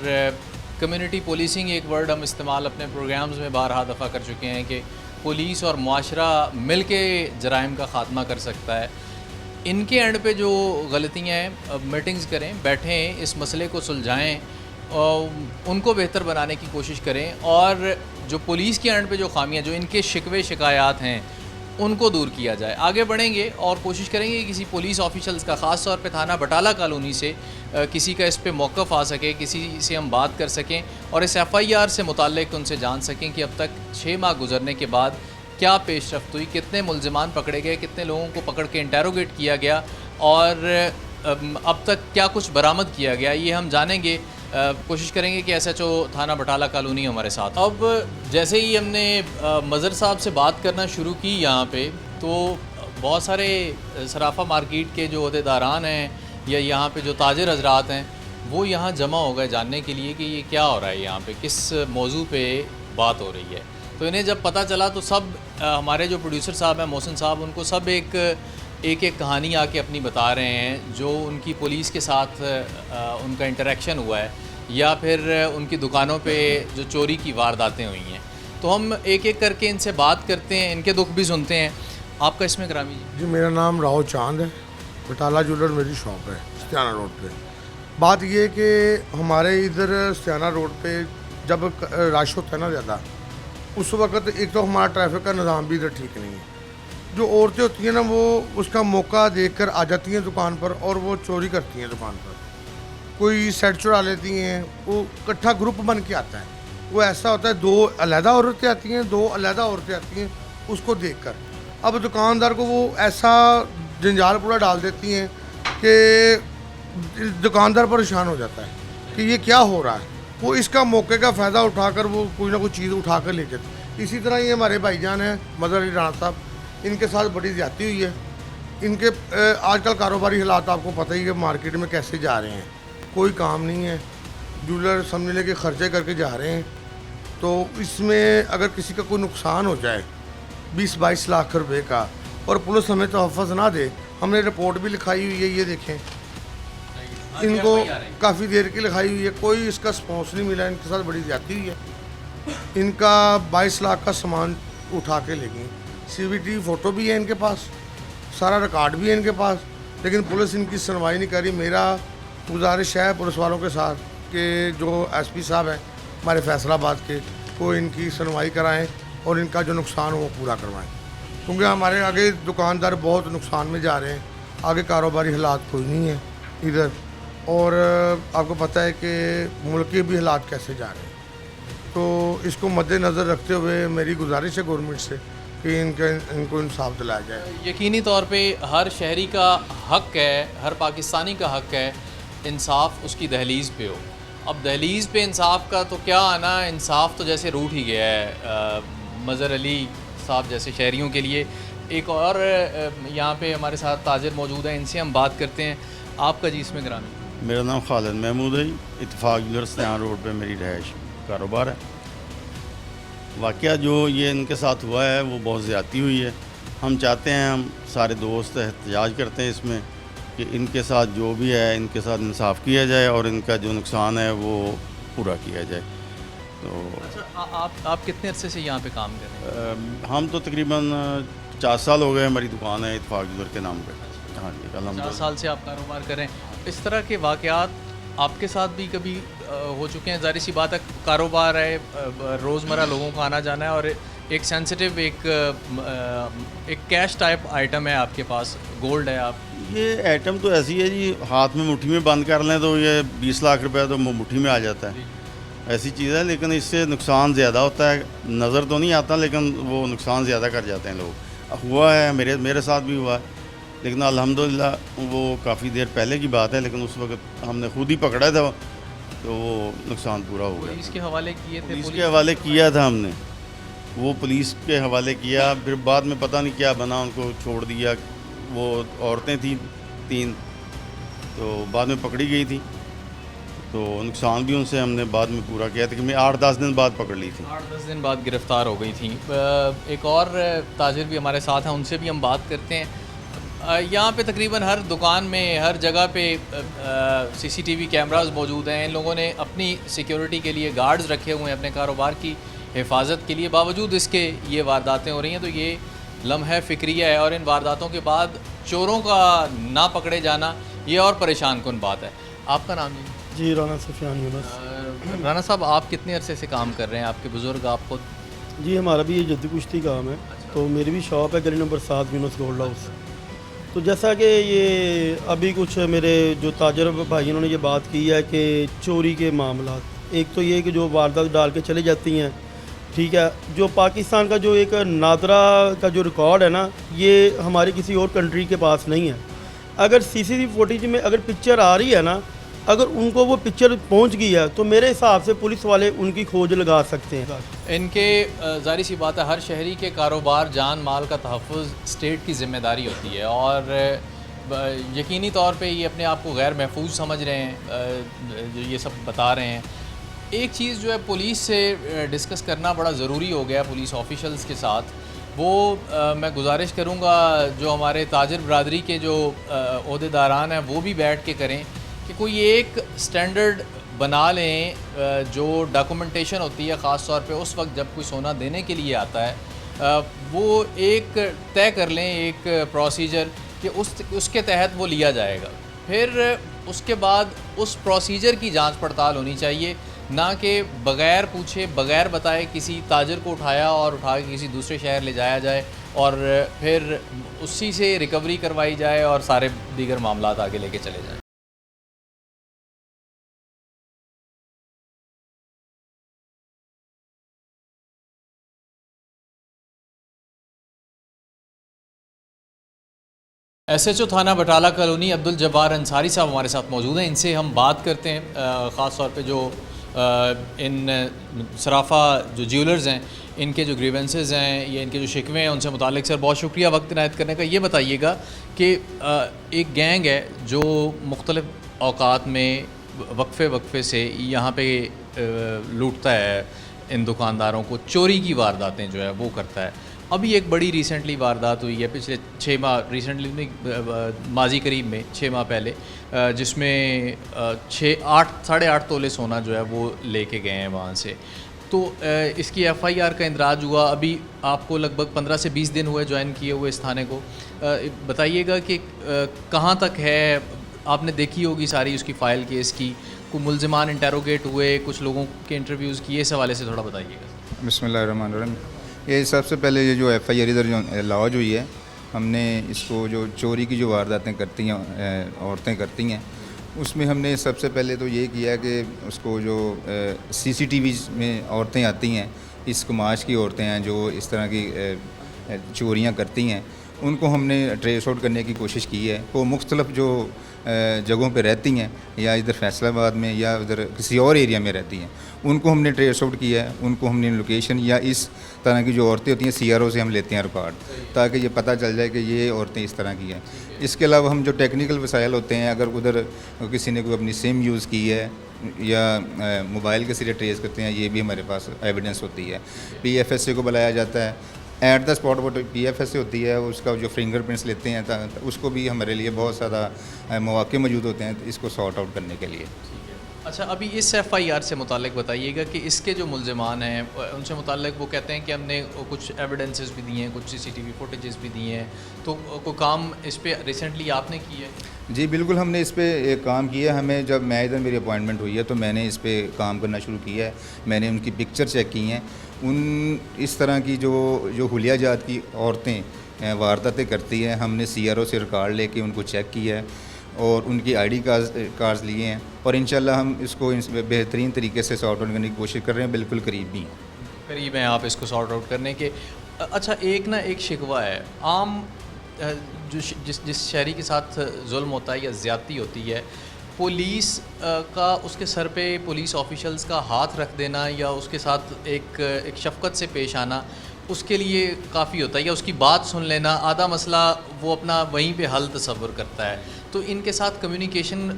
कम्युनिटी पुलिसिंग एक वर्ड हम इस्तेमाल अपने प्रोग्राम्स में बारहा दफ़ा कर चुके हैं कि पुलिस और मुआशरा मिल के जराइम का ख़ात्मा कर सकता है। इनके एंड पे जो गलतियाँ हैं मीटिंग्स करें, बैठें, इस मसले को सुलझाएं, उनको बेहतर बनाने की कोशिश करें। और जो पुलिस के एंड पे जो खामियां, जो इनके शिकवे शिकायत हैं, उनको दूर किया जाए। आगे बढ़ेंगे और कोशिश करेंगे कि किसी पुलिस ऑफिशल्स का, ख़ास तौर पे थाना बटाला कॉलोनी से किसी का इस पे मौक़िफ़ आ सके, किसी से हम बात कर सकें और इस FIR से मुताल्लिक़ उनसे जान सकें कि अब तक 6 माह गुजरने के बाद क्या पेशरफ्त हुई, कितने मुल्ज़िमान पकड़े गए, कितने लोगों को पकड़ के इंटेरोगेट किया गया और अब तक क्या कुछ बरामद किया गया, ये हम जानेंगे। कोशिश करेंगे कि SHO थाना बटाला कॉलोनी हमारे साथ। अब जैसे ही हमने मज़र साहब से बात करना शुरू की यहाँ पे, तो बहुत सारे सराफा मार्केट के जो अहदेदारान हैं या यहाँ पे जो ताजिर हजरात हैं, वो यहाँ जमा हो गए जानने के लिए कि ये क्या हो रहा है, यहाँ पे किस मौजू पे बात हो रही है। तो इन्हें जब पता चला तो सब हमारे जो प्रोड्यूसर साहब हैं मोहसिन साहब, उनको सब एक कहानी आके अपनी बता रहे हैं जो उनकी पुलिस के साथ उनका इंटरेक्शन हुआ है या फिर उनकी दुकानों पे जो चोरी की वारदातें हुई हैं। तो हम एक एक करके इनसे बात करते हैं, इनके दुख भी सुनते हैं। आपका इसमें ग्रामी जी, मेरा नाम राव चांद है, बटाला ज्वेलर मेरी शॉप है स्याना रोड पे। बात ये है कि हमारे इधर स्याना रोड पे जब रश होता है ना ज़्यादा, उस वक्त एक तो हमारा ट्रैफिक का निज़ाम भी इधर ठीक नहीं है। जो औरतें होती हैं ना, वो उसका मौका देखकर आ जाती हैं दुकान पर और वो चोरी करती हैं दुकान पर। कोई सेट चुरा लेती हैं, वो इकट्ठा ग्रुप बन के आता है। वो ऐसा होता है 2 अलहदा औरतें आती हैं, 2 अलहदा औरतें आती हैं उसको देखकर। अब दुकानदार को वो ऐसा जंजाल पूरा डाल देती हैं कि दुकानदार परेशान हो जाता है कि ये क्या हो रहा है। वो इसका मौके का फ़ायदा उठाकर वो कोई ना कोई चीज़ उठा कर ले जाते। इसी तरह ये हमारे भाईजान हैं मदर अली राणा साहब, इनके साथ बड़ी ज़्यादती हुई है। इनके आजकल कारोबारी हालात आपको पता ही है मार्केट में कैसे जा रहे हैं, कोई काम नहीं है, ज्वेलर समझ लें कि खर्चे करके जा रहे हैं। तो इसमें अगर किसी का कोई नुकसान हो जाए 20-22 लाख रुपए का और पुलिस हमें तहफ़्फ़ुज़ ना दे, हमने रिपोर्ट भी लिखाई हुई है, ये देखें, इनको काफ़ी देर की लिखाई हुई है, कोई इसका रिस्पॉन्स नहीं मिला। इनके साथ बड़ी ज़्यादती हुई है। इनका 22 लाख का सामान उठा के ले गई। CCTV फ़ोटो भी है इनके पास, सारा रिकॉर्ड भी है इनके पास, लेकिन पुलिस इनकी सुनवाई नहीं कर रही। मेरा गुजारिश है पुलिस वालों के साथ कि जो SP साहब हैं हमारे फैसलाबाद के, वो इनकी सुनवाई कराएं और इनका जो नुकसान हो वो पूरा करवाएं, क्योंकि हमारे आगे दुकानदार बहुत नुकसान में जा रहे हैं। आगे कारोबारी हालात कोई नहीं है इधर, और आपको पता है कि मुल्क के भी हालात कैसे जा रहे हैं। तो इसको मद्देनज़र रखते हुए मेरी गुजारिश है गवर्नमेंट से कि इनको इंसाफ दिलाया जाए। यकीनी तौर पे हर शहरी का हक़ है, हर पाकिस्तानी का हक़ है इंसाफ उसकी दहलीज़ पे हो। अब दहलीज़ पे इंसाफ का तो क्या आना, इंसाफ तो जैसे रूठ ही गया है मज़र अली साहब जैसे शहरियों के लिए। एक और यहाँ पे हमारे साथ ताजिर मौजूद है, इनसे हम बात करते हैं। आपका जी इसमें ग्रामी? मेरा नाम खालिद महमूद है, इत्तेफाक ज्वेलर्स स्याना रोड पे मेरी रहायश कारोबार है। वाक़या जो ये इनके साथ हुआ है वो बहुत ज़्यादती हुई है। हम चाहते हैं, हम सारे दोस्त एहतजाज करते हैं इसमें कि इनके साथ जो भी है इनके साथ इंसाफ किया जाए और इनका जो नुकसान है वो पूरा किया जाए। तो अच्छा, आप कितने अरसे से यहाँ पे काम कर रहे हैं? हम तो तकरीबन 50 साल हो गए, हमारी दुकान है इत्तेफाक ज्वेलर के नाम पे। हाँ जी, 4 अल्हम्दुलिल्लाह। साल से आप कारोबार कर रहे हैं। इस तरह के वाक़यात आपके साथ भी कभी हो चुके हैं? ज़ाहिर सी बात है, कारोबार है, रोज़मर्रा लोगों का आना जाना है, और एक सेंसिटिव एक कैश टाइप आइटम है आपके पास, गोल्ड है। आप ये आइटम तो ऐसी है जी, हाथ में मुट्ठी में बंद कर लें तो ये 20 लाख रुपए तो मुट्ठी में आ जाता है, ऐसी चीज़ है। लेकिन इससे नुकसान ज़्यादा होता है, नज़र तो नहीं आता लेकिन वो नुकसान ज़्यादा कर जाते हैं लोग। हुआ है, मेरे साथ भी हुआ है, लेकिन अल्हम्दुलिल्लाह वो काफ़ी देर पहले की बात है, लेकिन उस वक्त हमने खुद ही पकड़ा था तो वो नुकसान पूरा हो गया। पुलिस के हवाले किए थे? पुलिस के हवाले किया था हमने, वो पुलिस के हवाले किया, फिर बाद में पता नहीं क्या बना, उनको छोड़ दिया। वो औरतें थी 3, तो बाद में पकड़ी गई थी, तो नुकसान भी उनसे हमने बाद में पूरा किया था कि मैं 8-10 दिन बाद पकड़ ली थी। 8-10 दिन बाद गिरफ़्तार हो गई थी। एक और ताजिर भी हमारे साथ हैं, उनसे भी हम बात करते हैं। यहाँ पे तकरीबन हर दुकान में, हर जगह पे CCTV कैमरास मौजूद हैं। इन लोगों ने अपनी सिक्योरिटी के लिए गार्ड्स रखे हुए हैं, अपने कारोबार की हिफाजत के लिए। बावजूद इसके ये वारदातें हो रही हैं, तो ये लम्हा फ़िक्रिया है, और इन वारदातों के बाद चोरों का ना पकड़े जाना ये और परेशान कुन बात है। आपका नाम जी? जी, राना सुफियान यूनुस। राना साहब, आप कितने अरसे से काम कर रहे हैं? आपके बुज़ुर्ग, आप खुद? जी, हमारा भी ये जद्दी कुश्ती काम है। तो मेरी भी शॉप है गली नंबर 7 यूनुस गोल्ड हाउस। तो जैसा कि ये अभी कुछ मेरे जो ताजर भाई इन्होंने ये बात की है कि चोरी के मामला, एक तो ये कि जो वारदात डाल के चले जाती हैं, ठीक है, जो पाकिस्तान का जो एक नादरा का जो रिकॉर्ड है ना, ये हमारी किसी और कंट्री के पास नहीं है। अगर CCTV फुटेज में अगर पिक्चर आ रही है ना, अगर उनको वो पिक्चर पहुंच गई है, तो मेरे हिसाब से पुलिस वाले उनकी खोज लगा सकते हैं। इनके ज़ाहिर सी बात है, हर शहरी के कारोबार, जान माल का तहफ़्फ़ुज़ स्टेट की ज़िम्मेदारी होती है, और यकीनी तौर पे ये अपने आप को गैर महफूज समझ रहे हैं, जो ये सब बता रहे हैं। एक चीज़ जो है पुलिस से डिस्कस करना बड़ा ज़रूरी हो गया, पुलिस ऑफिशल्स के साथ। वो मैं गुजारिश करूँगा जो हमारे ताजिर बरादरी के जो ओहदेदारान हैं, वो भी बैठ के करें कि कोई एक स्टैंडर्ड बना लें, जो डॉक्यूमेंटेशन होती है, ख़ास तौर पे उस वक्त जब कोई सोना देने के लिए आता है, वो एक तय कर लें, एक प्रोसीजर कि उसके तहत वो लिया जाएगा। फिर उसके बाद उस प्रोसीजर की जांच पड़ताल होनी चाहिए, ना कि बग़ैर पूछे, बग़ैर बताए किसी ताजर को उठाया और उठा के किसी दूसरे शहर ले जाया जाए और फिर उसी से रिकवरी करवाई जाए और सारे दीगर मामलात आगे लेके चले जाएँ। SHO थाना बटाला कॉलोनी अब्दुल जब्बार अंसारी साहब हमारे साथ मौजूद हैं। इनसे हम बात करते हैं ख़ास तौर पे जो इन सराफा जो ज्वेलर्स हैं, इनके जो ग्रीवेंसेस हैं या इनके जो शिकवे हैं उनसे मुतालिक। सर, बहुत शुक्रिया वक्त इनायत करने का। ये बताइएगा कि एक गैंग है जो मुख्तलिफ़ औकात में वक्फे से यहाँ पे लूटता है इन दुकानदारों को, चोरी की वारदातें जो है वो करता है। अभी एक बड़ी रिसेंटली वारदात हुई है पिछले 6 माह, रिसेंटली नहीं, माजी करीब में 6 माह पहले, जिसमें 8.5 तोले सोना जो है वो लेके गए हैं वहाँ से। तो इसकी FIR का इंदराज हुआ। अभी आपको लगभग 15 से 20 दिन हुए ज्वाइन किए हुए इस थाने को। बताइएगा कि कहाँ तक है, आपने देखी होगी सारी उसकी फ़ाइल केस की, कोई मुल्ज़िमान इंटेरोगेट हुए, कुछ लोगों के इंटरव्यूज़ किए, इस हवाले से थोड़ा बताइएगा। बिस्मिल्लाहिर्रहमानिर्रहीम। ये सबसे पहले ये जो FIR इधर जो लॉज हुई है, हमने इसको जो चोरी की जो वारदातें करती हैं औरतें करती हैं, उसमें हमने सबसे पहले तो ये किया कि उसको जो CCTV में औरतें आती हैं, इस कुमाश की औरतें हैं जो इस तरह की चोरियां करती हैं, उनको हमने ट्रेस आउट करने की कोशिश की है। वो मुख्तलिफ़ जो जगहों पे रहती हैं, या इधर फैसलाबाद में या उधर किसी और एरिया में रहती हैं, उनको हमने ट्रेस आउट किया है। उनको हमने लोकेशन या इस तरह की जो औरतें होती हैं CRO से हम लेते हैं रिकॉर्ड, ताकि ये पता चल जाए कि ये औरतें इस तरह की हैं। इसके अलावा हम जो टेक्निकल वसाइल होते हैं, अगर उधर किसी ने कोई अपनी सिम यूज़ की है या मोबाइल के सिरे ट्रेस करते हैं, ये भी हमारे पास एविडेंस होती है। PFSA को बुलाया जाता है, एट द स्पॉट वो PFSA होती है, उसका जो फिंगरप्रिंट्स लेते हैं, उसको भी हमारे लिए बहुत ज़्यादा मौके मौजूद होते हैं इसको सॉर्ट आउट करने के लिए। अच्छा, अभी इस एफआईआर से मुताल्लिक बताइएगा कि इसके जो मुल्ज़िमान हैं उनसे मुताल्लिक वो कहते हैं कि हमने कुछ एविडेंसेस भी दिए हैं, कुछ सीसीटीवी फुटेजेस भी दिए हैं, तो कोई काम इस पे रिसेंटली आपने की है? जी बिल्कुल, हमने इस पे एक काम किया है। हमें जब मैं इधर मेरी अपॉइंटमेंट हुई है तो मैंने इस पे काम करना शुरू किया है। मैंने उनकी पिक्चर चेक की हैं। उन इस तरह की जो हुलिया जात की औरतें वारदातें करती हैं, हमने सीआरओ से रिकॉर्ड लेके उनको चेक किया है और उनकी आईडी कार्ड्स लिए हैं और इंशाल्लाह हम इसको बेहतरीन तरीके से सॉर्ट आउट करने की कोशिश कर रहे हैं। बिल्कुल करीब भी हैं, करीब हैं आप इसको सॉर्ट आउट करने के। अच्छा, एक शिकवा है आम जिस शहरी के साथ जुल्म होता है या ज़्यादती होती है, पुलिस का उसके सर पे पुलिस ऑफिशल्स का हाथ रख देना या उसके साथ एक शफ़क़त से पेश आना उसके लिए काफ़ी होता है, या उसकी बात सुन लेना। आधा मसला वो अपना वहीं पे हल तसव्वुर करता है। तो इनके साथ कम्युनिकेशन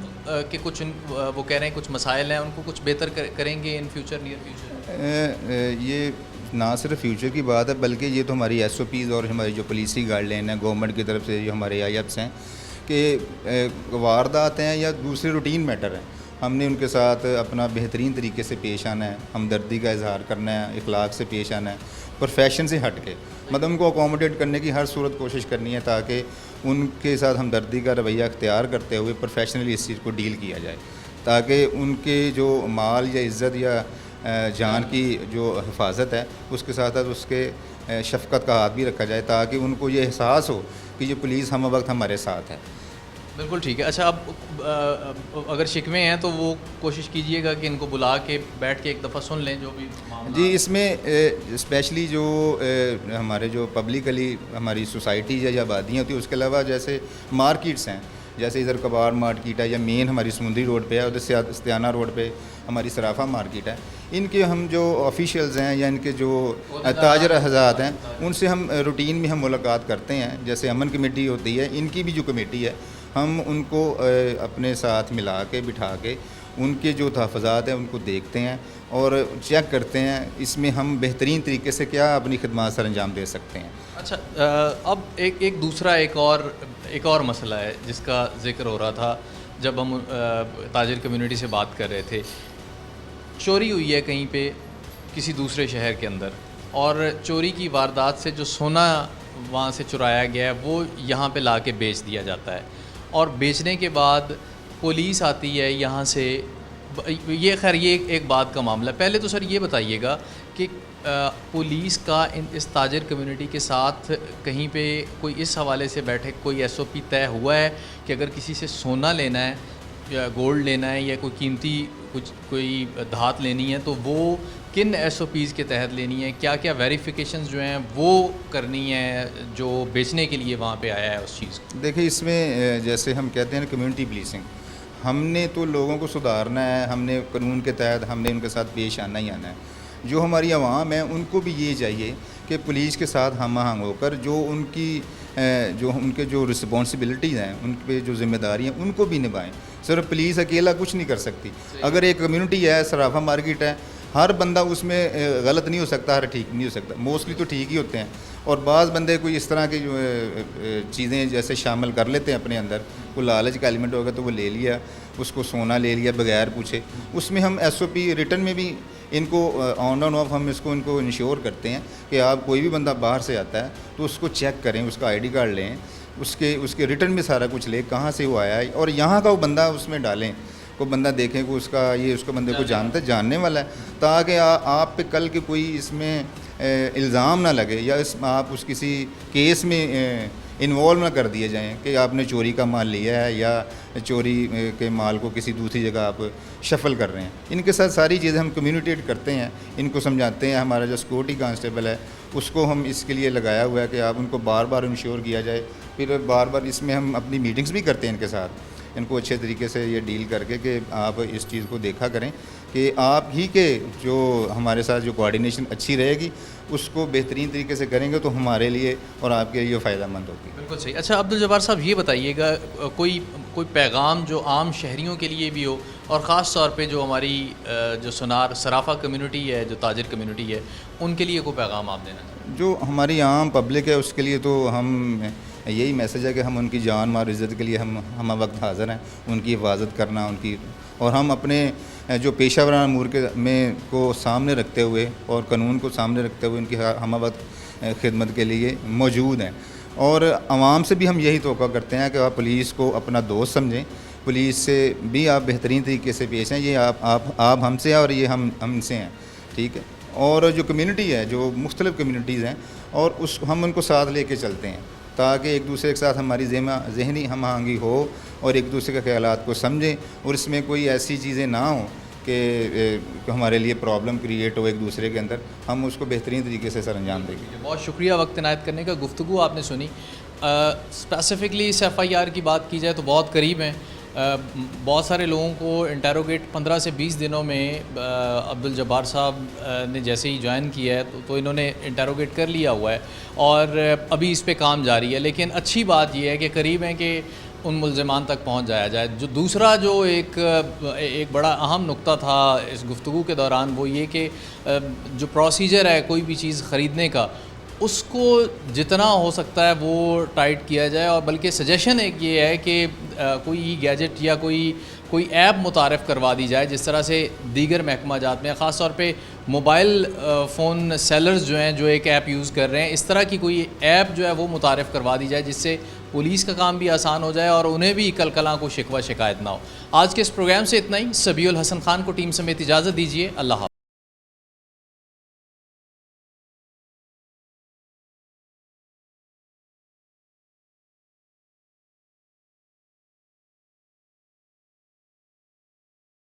के कुछ वो कह रहे हैं कुछ मसाइल हैं, उनको कुछ बेहतर करेंगे इन फ्यूचर, नियर फ्यूचर? ये ना सिर्फ फ्यूचर की बात है बल्कि ये तो हमारी SOPs और हमारी जो पुलिसी गाइडलाइन है गवर्नमेंट की तरफ से, जो हमारे IAPs हैं कि वारदात हैं या दूसरे रूटीन मैटर हैं, हमने उनके साथ अपना बेहतरीन तरीके से पेश आना है, हमदर्दी का इजहार करना है, इखलाक से पेश आना है, प्रोफेशन से हट के मतलब उनको अकोमोडेट करने की हर सूरत कोशिश करनी है ताकि उनके साथ हमदर्दी का रवैया अख्तियार करते हुए प्रोफेशनली इस चीज़ को डील किया जाए, ताकि उनके जो माल या इज़्ज़त या जान की जो हिफाजत है उसके साथ साथ उसके शफ़क़त का हाथ भी रखा जाए ताकि उनको ये एहसास हो कि ये पुलिस हम वक्त हमारे साथ है। बिल्कुल ठीक है। अच्छा, अब अगर शिकवे हैं तो वो कोशिश कीजिएगा कि इनको बुला के बैठ के एक दफ़ा सुन लें जो भी जी। इसमें स्पेशली जो हमारे जो पब्लिकली हमारी सोसाइटी या आबादियाँ होती है, उसके अलावा जैसे मार्केट्स हैं, जैसे इधर कबार मार्केट है या मेन हमारी समुंदरी रोड पे है, उधर स्तियाना रोड पे हमारी सराफा मार्केट है, इनके हम जो ऑफिशियल्स हैं या इनके जो ताजर हज़ात हैं उनसे हम रूटीन में हम मुलाकात करते हैं। जैसे अमन कमेटी होती है, इनकी भी जो कमेटी है हम उनको अपने साथ मिला के बिठा के उनके जो तहफ़्फ़ुज़ात हैं उनको देखते हैं और चेक करते हैं इसमें हम बेहतरीन तरीके से क्या अपनी खिदमत सर अंजाम दे सकते हैं। अच्छा, अब एक दूसरा एक और मसला है जिसका ज़िक्र हो रहा था जब हम ताजिर कम्युनिटी से बात कर रहे थे। चोरी हुई है कहीं पे किसी दूसरे शहर के अंदर और चोरी की वारदात से जो सोना वहाँ से चुराया गया है वो यहाँ पे ला के बेच दिया जाता है और बेचने के बाद पुलिस आती है यहाँ से। ये खैर ये एक बात का मामला। पहले तो सर ये बताइएगा कि पुलिस का इस ताजिर कम्युनिटी के साथ कहीं पे कोई इस हवाले से बैठक, कोई SOP तय हुआ है कि अगर किसी से सोना लेना है या गोल्ड लेना है या कोई कीमती कोई धात लेनी है तो वो किन SOPs के तहत लेनी है, क्या क्या वेरिफिकेशंस जो हैं वो करनी है जो बेचने के लिए वहाँ पे आया है उस चीज़ को? देखिए, इसमें जैसे हम कहते हैं कम्युनिटी पुलिसिंग, हमने तो लोगों को सुधारना है, हमने कानून के तहत हमने उनके साथ पेश आना ही आना है। जो हमारी आवाम है उनको भी ये चाहिए कि पुलिस के साथ हम आहंग होकर जो उनके जो रिस्पॉन्सिबिलिटीज़ हैं, उन पे जो जिम्मेदारी हैं उनको भी निभाएं। सिर्फ पुलिस अकेला कुछ नहीं कर सकती। अगर एक कम्युनिटी है, सराफा मार्केट है, हर बंदा उसमें गलत नहीं हो सकता, हर ठीक नहीं हो सकता, मोस्टली तो ठीक ही होते हैं और बाज़ बंदे कोई इस तरह की जो चीज़ें जैसे शामिल कर लेते हैं अपने अंदर, कोई लालच का एलिमेंट होगा तो वो ले लिया, उसको सोना ले लिया बगैर पूछे। उसमें हम SOP रिटर्न में भी इनको ऑन एंड ऑफ हम इनको इंश्योर करते हैं कि आप कोई भी बंदा बाहर से आता है तो उसको चेक करें, उसका ID कार्ड लें, उसके रिटर्न में सारा कुछ लें, कहाँ से वो आया है और यहाँ का वो बंदा उसमें डालें, को बंदा देखें कि उसको बंदे को जानने वाला है, ताकि आप पे कल के कोई इसमें इल्ज़ाम ना लगे या आप उस किसी केस में इन्वॉल्व ना कर दिए जाएं कि आपने चोरी का माल लिया है या चोरी के माल को किसी दूसरी जगह आप शफल कर रहे हैं। इनके साथ सारी चीज़ें हम कम्युनिकेट करते हैं, इनको समझाते हैं। हमारा जो सिक्योरिटी कांस्टेबल है उसको हम इसके लिए लगाया हुआ है कि आप उनको बार बार इंश्योर किया जाए, फिर बार बार इसमें हम अपनी मीटिंग्स भी करते हैं इनके साथ, इनको अच्छे तरीके से ये डील करके कि आप इस चीज़ को देखा करें कि आप ही के जो हमारे साथ जो कोऑर्डिनेशन अच्छी रहेगी उसको बेहतरीन तरीके से करेंगे तो हमारे लिए और आपके लिए फ़ायदेमंद होगी। बिल्कुल सही। अच्छा, अब्दुल जब्बार साहब ये बताइएगा कोई पैगाम जो आम शहरियों के लिए भी हो और ख़ास तौर पे जो हमारी जो सराफा कम्युनिटी है, जो ताजिर कम्युनिटी है, उनके लिए कोई पैगाम आप देना चाहिए? जो हमारी आम पब्लिक है उसके लिए तो हम यही मैसेज है कि हम उनकी जान माल इज़्ज़त के लिए हम वक्त हाज़िर हैं, उनकी हिफाजत करना उनकी, और हम अपने जो पेशा वराना अमूर के में को सामने रखते हुए और कानून को सामने रखते हुए उनकी हम वक्त खिदमत के लिए मौजूद हैं। और आवाम से भी हम यही तोक़ा करते हैं कि आप पुलिस को अपना दोस्त समझें, पुलिस से भी आप बेहतरीन तरीके से पेश हैं। ये आप हमसे हैं और ये हम हमसे हैं, ठीक है। और जो कम्युनिटी है, जो मुख्तलिफ़ कम्युनिटीज़ हैं, और हम उनको साथ लेके चलते हैं ताकि एक दूसरे के साथ हमारी ज़हनी हम आहंगी हो और एक दूसरे के ख़यालात को समझें, और इसमें कोई ऐसी चीज़ें ना हों कि हमारे लिए प्रॉब्लम क्रिएट हो एक दूसरे के अंदर, हम उसको बेहतरीन तरीके से सर अंजाम देंगे। बहुत शुक्रिया वक्त इनायत करने का। गुफ्तगू आपने सुनी। स्पेसिफ़िकली इस FIR की बात की जाए तो बहुत करीब हैं। बहुत सारे लोगों को इंटेरोगेट 15 से 20 दिनों में अब्दुल जब्बार साहब ने जैसे ही ज्वाइन किया है तो इन्होंने इंटेरोगेट कर लिया हुआ है और अभी इस पे काम जारी है। लेकिन अच्छी बात यह है कि करीब है कि उन मुल्ज़िमान तक पहुंच जाया जाए। जो दूसरा जो एक बड़ा अहम नुक्ता था इस गुफ्तगू के दौरान वो ये कि जो प्रोसीजर है कोई भी चीज़ ख़रीदने का, उसको जितना हो सकता है वो टाइट किया जाए। और बल्कि सजेशन एक ये है कि कोई गैजेट या कोई ऐप मुतारफ़ करवा दी जाए, जिस तरह से दीगर महकमा जात में ख़ास तौर पे मोबाइल फ़ोन सेलर्स जो हैं जो एक ऐप यूज़ कर रहे हैं, इस तरह की कोई ऐप जो है वो मुतारफ़ करवा दी जाए जिससे पुलिस का काम भी आसान हो जाए और उन्हें भी कल-कलां को शिकवा शिकायत ना हो। आज के इस प्रोग्राम से इतना ही। सबीउल हसन खान को टीम समेत इजाज़त दीजिए। अल्लाह हाफ़िज़।